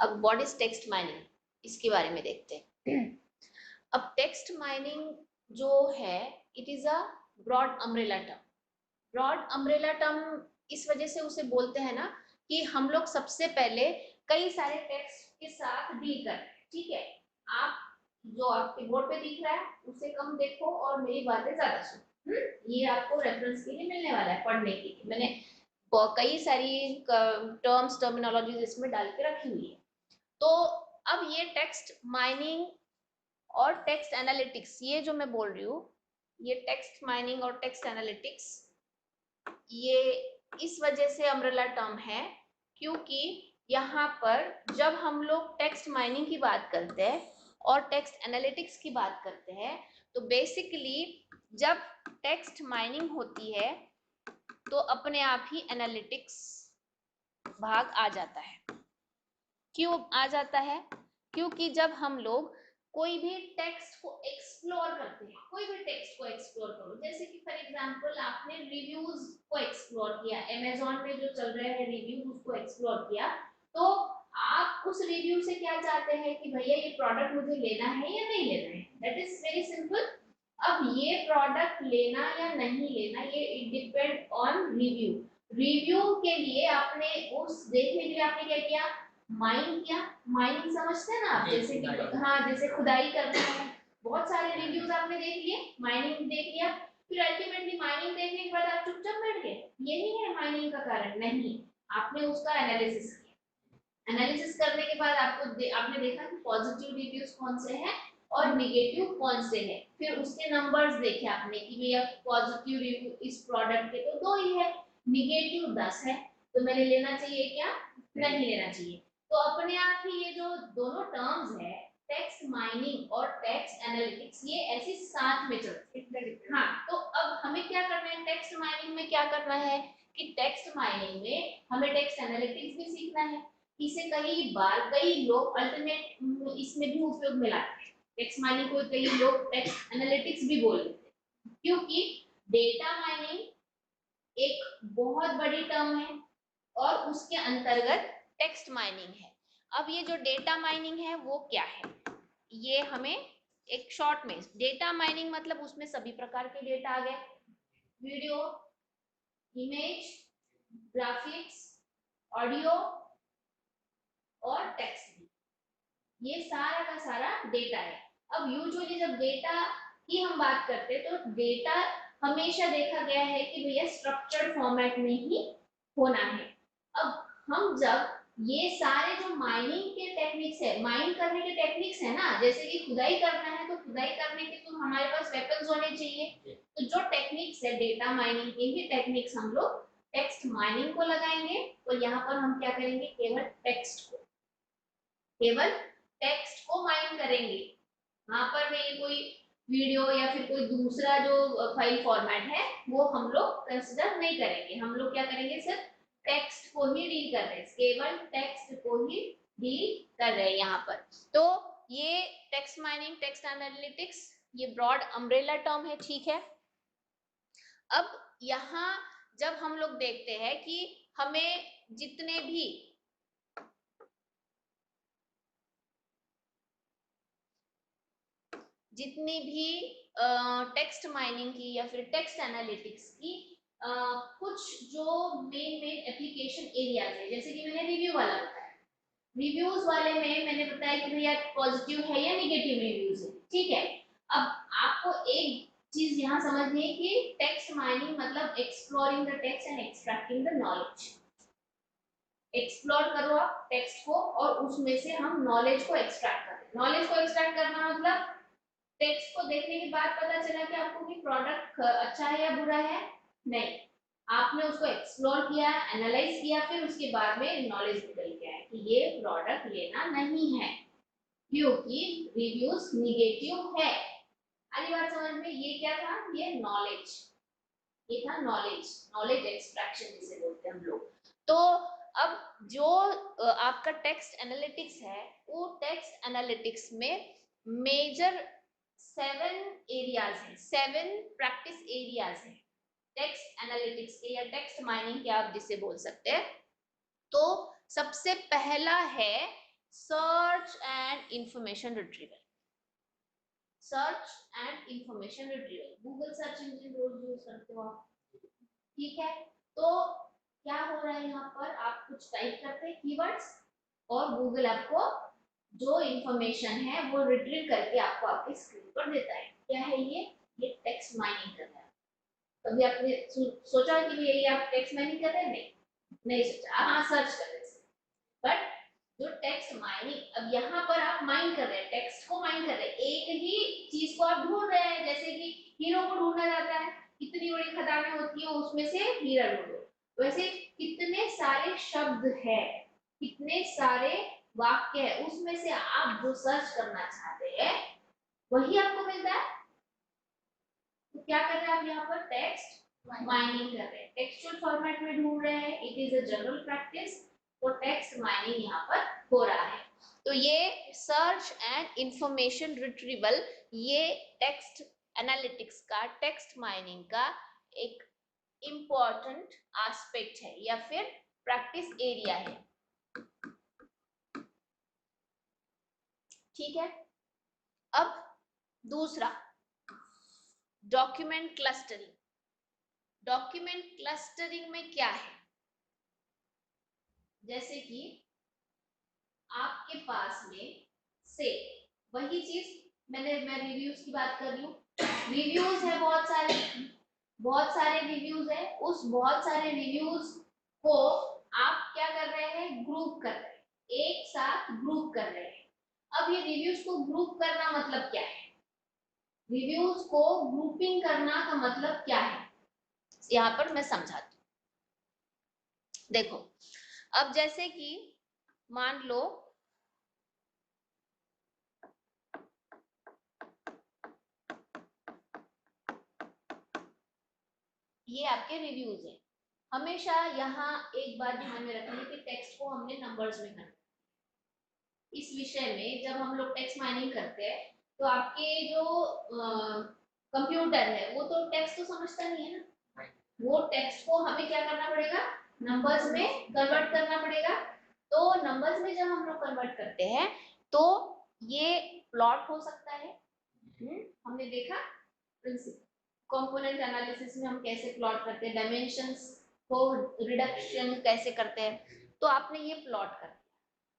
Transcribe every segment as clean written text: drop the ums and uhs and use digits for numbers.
अब what is text mining, इसके बारे में देखते हैं। अब टेक्स्ट माइनिंग जो है, it is a broad umbrella term. Broad umbrella term इस वजह से उसे बोलते हैं ना कि हम लोग सबसे पहले कई सारे टेक्स्ट के साथ डील करते हैं, ठीक है। आप जो आपके बोर्ड पे दिख रहा है उसे कम देखो और मेरी बातें ज्यादा सुनो। ये आपको रेफरेंस के लिए मिलने वाला है, पढ़ने के लिए मैंने कई सारी टर्म्स टर्मिनोलॉजीज इसमें डाल के रखी हुई है। तो अब ये टेक्स्ट माइनिंग और टेक्स्ट एनालिटिक्स, ये जो मैं बोल रही हूँ, ये टेक्स्ट माइनिंग और टेक्स्ट एनालिटिक्स, ये इस वजह से अम्ब्रेला टर्म है क्योंकि यहाँ पर जब हम लोग टेक्स्ट माइनिंग की बात करते हैं और टेक्स्ट एनालिटिक्स की बात करते हैं, तो बेसिकली जब टेक्स्ट माइनिंग होती है तो अपने आप ही एनालिटिक्स भाग आ जाता है। क्यों आ जाता है? क्योंकि जब हम लोग कोई भी टेक्स्ट को एक्सप्लोर करते हैं, कोई भी टेक्स्ट को एक्सप्लोर करो, जैसे कि फॉर एग्जांपल आपने रिव्यूज को एक्सप्लोर किया, अमेज़न में जो चल रहे हैं रिव्यूज उसको एक्सप्लोर किया, तो आप उस रिव्यू से क्या चाहते हैं कि भैया ये प्रोडक्ट मुझे लेना है या नहीं लेना है, दैट इज वेरी सिंपल। अब ये प्रोडक्ट लेना या नहीं लेना ये it depend on review. Review के लिए आपने उस देखने के लिए आपने क्या किया, माइनिंग किया। माइनिंग समझते हैं ना आप, जैसे कि हाँ जैसे खुदाई करना है, बहुत सारे रिव्यूज आपने देख लिए, माइनिंग देख लिया, फिर अल्टीमेटली माइनिंग देखने के बाद आप चुपचाप बैठ गए, यही है माइनिंग का कारण? नहीं, आपने उसका एनालिसिस किया। एनालिसिस करने के बाद आपने देखा कि पॉजिटिव रिव्यूज कौन से हैं और निगेटिव कौन से हैं, फिर उसके नंबर्स देखे आपने कि भैया पॉजिटिव रिव्यू इस प्रोडक्ट के तो 2 ही है, निगेटिव 10 है, तो मैंने लेना चाहिए क्या, नहीं लेना चाहिए। तो अपने आप ही ये जो दोनों टर्म्स है, टेक्स्ट माइनिंग और टेक्स्ट एनालिटिक्स, ये ऐसे साथ में चलते हैं। हाँ, तो अब हमें क्या करना है, टेक्स्ट माइनिंग में क्या करना है कि टेक्स्ट माइनिंग में हमें टेक्स्ट एनालिटिक्स भी सीखना है। इसे कई बार कई लोग अल्टरनेट इसमें भी उपयोग में लाते हैं, टेक्स्ट माइनिंग को कई लोग टेक्स्ट एनालिटिक्स भी बोल देते हैं, क्योंकि डेटा माइनिंग एक बहुत बड़ी टर्म है और उसके अंतर्गत टेक्स्ट माइनिंग है। अब ये जो डेटा माइनिंग है वो क्या है, ये हमें एक शॉर्ट में, डेटा माइनिंग मतलब उसमें सभी प्रकार के डेटा आ गए, वीडियो, इमेज, ग्राफिक्स, ऑडियो और टेक्स्ट, ये सारा का सारा डेटा है। अब यूजुअली जब डेटा की हम बात करते हैं तो डेटा हमेशा देखा गया है कि भैया स्ट्रक्चर्ड फॉर्मेट में ही होना है। अब हम जब ये सारे जो माइनिंग के टेक्निक्स है, माइन करने के टेक्निक्स है ना, जैसे कि खुदाई करना है तो खुदाई करने के तो हमारे पास वेपन्स होने चाहिए, तो जो टेक्निक्स है डेटा माइनिंग के ही टेक्निक्स हम लोग टेक्स्ट माइनिंग को लगाएंगे, और यहाँ पर हम क्या करेंगे, केवल टेक्स्ट को, केवल टेक्स्ट को माइन करेंगे। वहां पर में कोई वीडियो या फिर कोई दूसरा जो फाइल फॉर्मेट है वो हम लोग कंसिडर नहीं करेंगे, हम लोग क्या करेंगे, सिर्फ टेक्स्ट को ही डील कर रहे हैं, केवल टेक्स्ट को ही डील कर रहे हैं यहाँ पर। तो ये टेक्स्ट माइनिंग टेक्स्ट एनालिटिक्स ये ब्रॉड अम्ब्रेला टर्म है, ठीक है। अब यहाँ जब हम लोग देखते हैं कि हमें जितने भी जितनी भी टेक्स्ट माइनिंग की या फिर टेक्स्ट एनालिटिक्स की कुछ जो मेन एप्लीकेशन एरियाज है, जैसे कि मैंने रिव्यू वाला बताया, रिव्यूज वाले में मैंने बताया कि भैया पॉजिटिव है या निगेटिव रिव्यूज है, ठीक है। अब आपको एक चीज यहाँ समझनी है कि टेक्स्ट माइनिंग मतलब exploring the text and extracting the knowledge. Explore करो आप टेक्स्ट को और उसमें से हम नॉलेज को एक्सट्रैक्ट करते हैं। नॉलेज को एक्सट्रैक्ट करना मतलब टेक्स्ट को देखने के बाद पता चला कि आपको कि प्रोडक्ट अच्छा है या बुरा है, नहीं, आपने उसको एक्सप्लोर किया, एनालाइज किया, फिर उसके बाद में नॉलेज निकल के आया कि ये प्रोडक्ट लेना नहीं है क्योंकि रिव्यूज निगेटिव है। अगली बात समझ में, ये क्या था, ये नॉलेज, ये था नॉलेज, नॉलेज एक्सट्रैक्शन जिसे बोलते हैं हम लोग। तो अब जो आपका टेक्स्ट एनालिटिक्स है, वो टेक्स्ट एनालिटिक्स में मेजर 7 एरियाज हैं, 7 प्रैक्टिस एरियाज हैं टेक्स्ट एनालिटिक्स के या टेक्स्ट माइनिंग के, आप जिसे बोल सकते हैं। तो सबसे पहला है search and information retrieval, search and information retrieval, Google search engine रोज यूज करते हो आप, ठीक है। तो क्या हो रहा है यहाँ पर, आप कुछ टाइप करते हैं कीवर्ड्स और गूगल आपको जो इंफॉर्मेशन है वो रिट्रीव करके आपको आपके स्क्रीन पर देता है। क्या है ये टेक्स्ट माइनिंग कर रहा है। कभी आपने सोचा कि यही आप टेक्स्ट माइनिंग कर रहे हैं? नहीं सोचा, हाँ सर्च कर रहे हैं। बट जो टेक्स्ट माइनिंग, अब यहाँ पर आप माइन कर रहे हैं, टेक्स्ट को माइन कर रहे हैं, एक ही चीज को आप ढूंढ रहे हैं। जैसे कि हीरो को ढूंढा जाता है, कितनी बड़ी खदानें होती है उसमें से हीरा ढूंढो, वैसे कितने सारे शब्द है, कितने सारे वाक्य है, उसमें से आप जो सर्च करना चाहते हैं वही आपको मिलता है। तो क्या कर रहे हैं आप यहाँ पर टेक्स्ट माइनिंग कर रहे हैं, टेक्सचुअल फॉर्मेट में ढूंढ रहे हैं। It is a general practice, तो टेक्स्ट माइनिंग यहाँ पर हो रहा है। तो ये सर्च एंड इंफॉर्मेशन रिट्रीवल, ये टेक्स्ट एनालिटिक्स का, टेक्स्ट माइनिंग का एक इंपॉर्टेंट एस्पेक्ट है या फिर प्रैक्टिस एरिया है, ठीक है। अब दूसरा, डॉक्यूमेंट क्लस्टरिंग। डॉक्यूमेंट क्लस्टरिंग में क्या है, जैसे कि आपके पास में से वही चीज, मैं रिव्यूज की बात कर रही हूँ, रिव्यूज है बहुत सारे रिव्यूज है, उस बहुत सारे रिव्यूज को आप क्या कर रहे हैं, ग्रुप कर रहे हैं, एक साथ ग्रुप कर रहे हैं। अब ये रिव्यूज को ग्रुप करना मतलब क्या है, रिव्यूज को ग्रुपिंग करना का मतलब क्या है, यहाँ पर मैं समझाती हूँ। देखो, अब जैसे कि मान लो ये आपके रिव्यूज है। हमेशा यहाँ एक बात ध्यान में रखनी कि टेक्स्ट को हमने नंबर्स में करना। इस विषय में जब हम लोग टेक्स्ट माइनिंग करते हैं तो आपके जो कंप्यूटर है वो तो टेक्स्ट तो समझता नहीं है ना, वो टेक्स्ट को हमें क्या करना पड़ेगा, नंबर्स में कन्वर्ट करना पड़ेगा। तो नंबर्स में जब हम लोग कन्वर्ट करते हैं तो ये प्लॉट हो सकता है, हमने देखा प्रिंसिपल कंपोनेंट एनालिसिस में हम कैसे प्लॉट करते हैं, डायमेंशंस को रिडक्शन कैसे करते हैं, तो आपने ये प्लॉट कर दिया।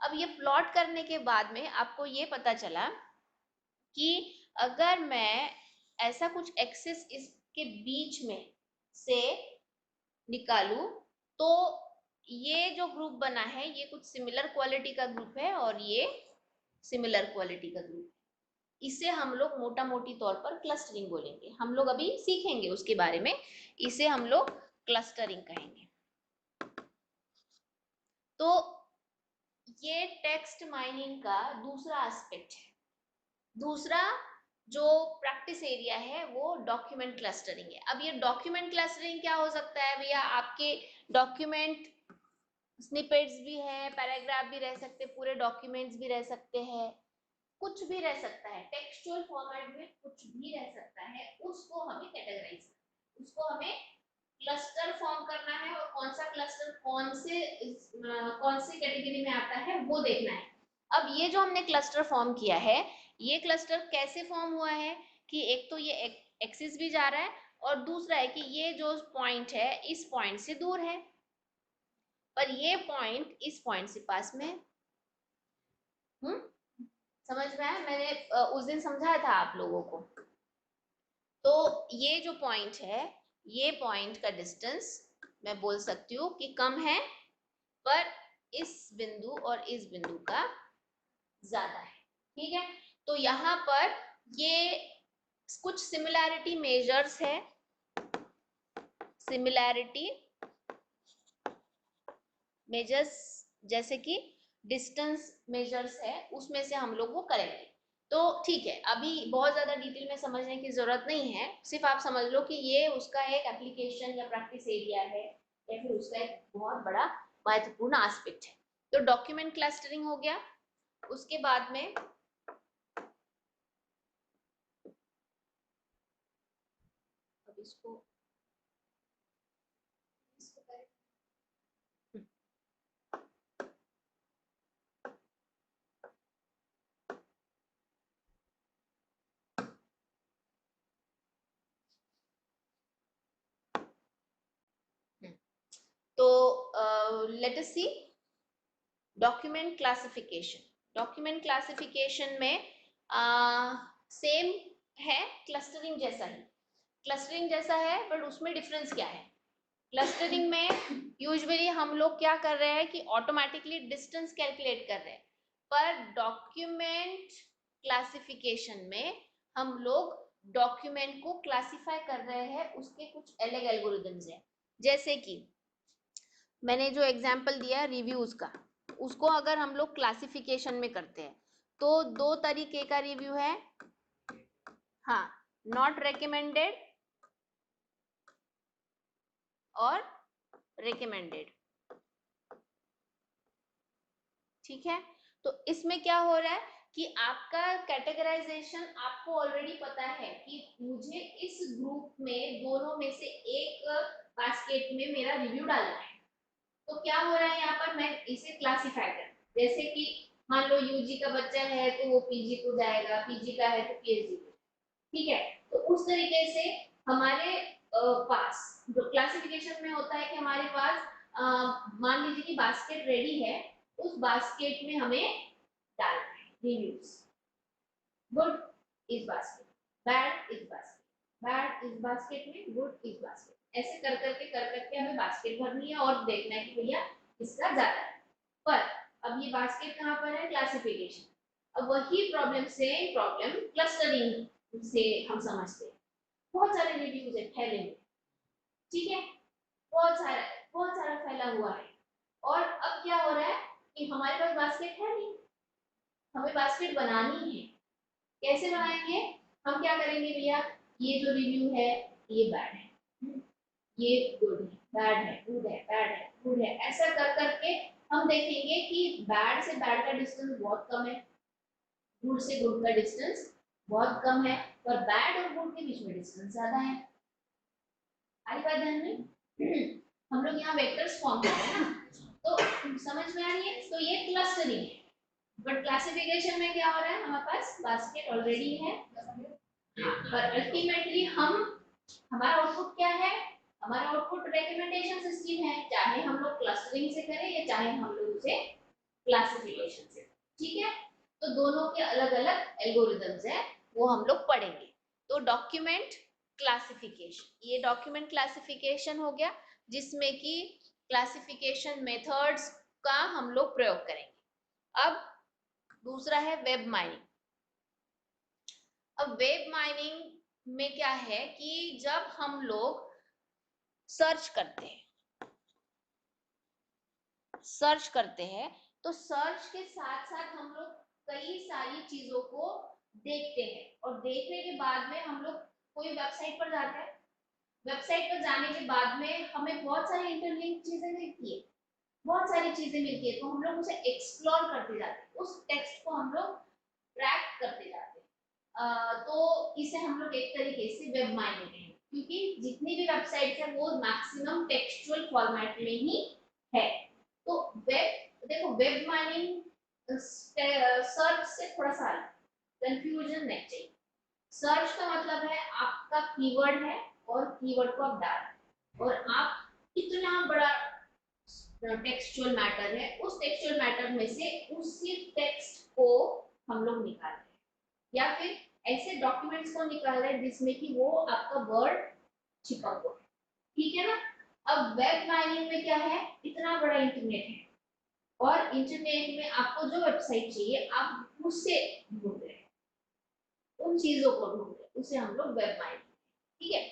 अब ये प्लॉट करने के बाद में आपको ये पता चला कि अगर मैं ऐसा कुछ एक्सेस इसके बीच में से निकालूं तो ये जो ग्रुप बना है ये कुछ सिमिलर क्वालिटी का ग्रुप है और ये सिमिलर क्वालिटी का ग्रुप है। इसे हम लोग मोटा मोटी तौर पर क्लस्टरिंग बोलेंगे, हम लोग अभी सीखेंगे उसके बारे में, इसे हम लोग क्लस्टरिंग कहेंगे। तो ये टेक्स्ट माइनिंग का दूसरा एस्पेक्ट है। दूसरा जो प्रैक्टिस एरिया है वो डॉक्यूमेंट क्लस्टरिंग है। अब ये डॉक्यूमेंट क्लस्टरिंग क्या हो सकता है भैया, आपके डॉक्यूमेंट स्निपेट्स भी है, पैराग्राफ भी रह सकते, पूरे डॉक्यूमेंट्स भी रह सकते हैं, कुछ भी रह सकता है, टेक्सचुअल फॉर्मेट में कुछ भी रह सकता है, उसको हमें कैटेगराइज करना है, उसको हमें क्लस्टर फॉर्म करना है और कौन सा क्लस्टर कौन से कैटेगरी में आता है वो देखना है। अब ये जो हमने क्लस्टर फॉर्म किया है, ये क्लस्टर कैसे फॉर्म हुआ है कि एक तो ये एक्सिस भी जा रहा है और दूसरा है कि ये जो पॉइंट है इस पॉइंट से दूर है, पर ये पॉइंट इस पॉइंट से पास में है। समझ में आया? मैंने उस दिन समझाया था आप लोगों को। तो ये जो पॉइंट है, ये पॉइंट का डिस्टेंस मैं बोल सकती हूँ कि कम है, पर इस बिंदु और इस बिंदु का ज्यादा है, ठीक है। तो यहाँ पर ये कुछ सिमिलैरिटी मेजर्स है, सिमिलैरिटी मेजर्स जैसे कि डिस्टेंस मेजर्स है, उसमें से हम लोग वो करेंगे। तो ठीक है, अभी बहुत ज्यादा डिटेल में समझने की जरूरत नहीं है, सिर्फ आप समझ लो कि ये उसका एक एप्लीकेशन या प्रैक्टिस एरिया है या फिर उसका एक बहुत बड़ा महत्वपूर्ण एस्पेक्ट है। तो डॉक्यूमेंट क्लस्टरिंग हो गया। उसके बाद में अब इसको लेट अस सी डॉक्यूमेंट क्लासिफिकेशन। डॉक्यूमेंट क्लासिफिकेशन में सेम है, क्लस्टरिंग जैसा ही, क्लस्टरिंग जैसा है, बट उसमें डिफरेंस क्या है? क्लस्टरिंग में यूजुअली हम लोग क्या कर रहे हैं कि ऑटोमेटिकली डिस्टेंस कैलकुलेट कर रहे हैं, पर डॉक्यूमेंट क्लासिफिकेशन में हम लोग डॉक्यूमेंट को क्लासिफाई कर रहे हैं, उसके कुछ अलग एल्गोरिदम्स हैं। जैसे कि मैंने जो एग्जांपल दिया है रिव्यूज का, उसको अगर हम लोग क्लासिफिकेशन में करते हैं तो दो तरीके का रिव्यू है, हाँ, नॉट रिकमेंडेड और रिकमेंडेड, ठीक है। तो इसमें क्या हो रहा है कि आपका कैटेगराइजेशन आपको ऑलरेडी पता है कि मुझे इस ग्रुप में दोनों में से एक बास्केट में मेरा रिव्यू डालना है। तो क्या हो रहा है यहाँ पर, मैं इसे क्लासिफाई कर, जैसे कि मान लो यूजी का बच्चा है तो वो पीजी को जाएगा, पीजी का है तो पीएचडी को, ठीक है। तो उस तरीके से हमारे पास जो क्लासिफिकेशन में होता है कि हमारे पास मान लीजिए कि बास्केट रेडी है, उस बास्केट में हमें डालना है reviews. Good is basket, bad is basket, bad is basket में, गुड इज बास्केट, ऐसे कर करके हमें बास्केट भरनी है और देखना है कि भैया इसका ज्यादा है। पर अब ये बास्केट कहाँ पर है? क्लासिफिकेशन। अब वही प्रॉब्लम से प्रॉब्लम क्लस्टरिंग से हम समझते हैं। बहुत सारे रिव्यूज है फैले हुए, ठीक है, बहुत सारा फैला हुआ है, और अब क्या हो रहा है कि हमारे पास बास्केट है नहीं, हमें बास्केट बनानी है। कैसे बनाएंगे? हम क्या करेंगे भैया, ये जो रिव्यू है ये बैड है, ये गुड है, बैड है, गुड है, बैड है, गुड है, ऐसा कर करके हम देखेंगे कि बैड से बैड का डिस्टेंस बहुत कम है, गुड से गुड का डिस्टेंस बहुत कम है, पर बैड और गुड के बीच में डिस्टेंस ज्यादा है। आई बात ध्यान में? हम लोग यहाँ वेक्टर्स फॉर्म कर रहे हैं ना, तो समझ में आ रही है? तो ये क्लस्टरिंग है, बट क्लासिफिकेशन में क्या हो रहा है, हमारे पास बास्केट ऑलरेडी है, पर अल्टीमेटली हमारा आउटपुट क्या है? हमारा आउटपुट रिकमेंडेशन सिस्टम है, चाहे हम लोग क्लस्टरिंग से करें या चाहे हम लोग उसे क्लासिफिकेशन से, ठीक है। तो दोनों के अलग अलग एल्गोरिदम्स है, वो हम लोग पढ़ेंगे। तो डॉक्यूमेंट क्लासिफिकेशन, ये डॉक्यूमेंट क्लासिफिकेशन हो गया, जिसमें कि क्लासिफिकेशन मेथड्स का हम लोग प्रयोग करेंगे। अब दूसरा है वेब माइनिंग। अब वेब माइनिंग में क्या है कि जब हम लोग सर्च करते हैं तो सर्च के साथ साथ हम लोग कई सारी चीजों को देखते हैं, और देखने के बाद में हम लोग कोई वेबसाइट पर जाते हैं, वेबसाइट पर जाने के बाद में हमें बहुत सारी इंटरलिंक चीजें मिलती है, बहुत सारी चीजें मिलती है, तो हम लोग उसे एक्सप्लोर करते जाते हैं, उस टेक्स्ट को हम लोग ट्रैक करते जाते हैं। तो इसे हम लोग एक तरीके से वेब माइनिंग कहेंगे, क्योंकि जितनी भी वेबसाइट है वो मैक्सिमम टेक्सचुअल फॉर्मेट में ही है। तो वेब, देखो वेब माइनिंग सर्च से थोड़ा सा कंफ्यूजन नहीं चाहिए। सर्च का मतलब है आपका कीवर्ड है और कीवर्ड को आप डाल, और आप इतना बड़ा टेक्सचुअल मैटर है, उस टेक्सचुअल मैटर में से उसी टेक्स्ट को हम लोग निकाल रहे हैं, या फिर ऐसे डॉक्यूमेंट्स को निकाल रहे हैं जिसमें कि वो आपका वर्ड छिपा हुआ है, ठीक है ना। अब वेब माइनिंग में क्या है, इतना बड़ा इंटरनेट है, और इंटरनेट में आपको जो वेबसाइट चाहिए आप उससे ढूंढ रहे हैं, उन चीजों को ढूंढ रहे हैं, उसे हम लोग वेब माइनिंग, ठीक है।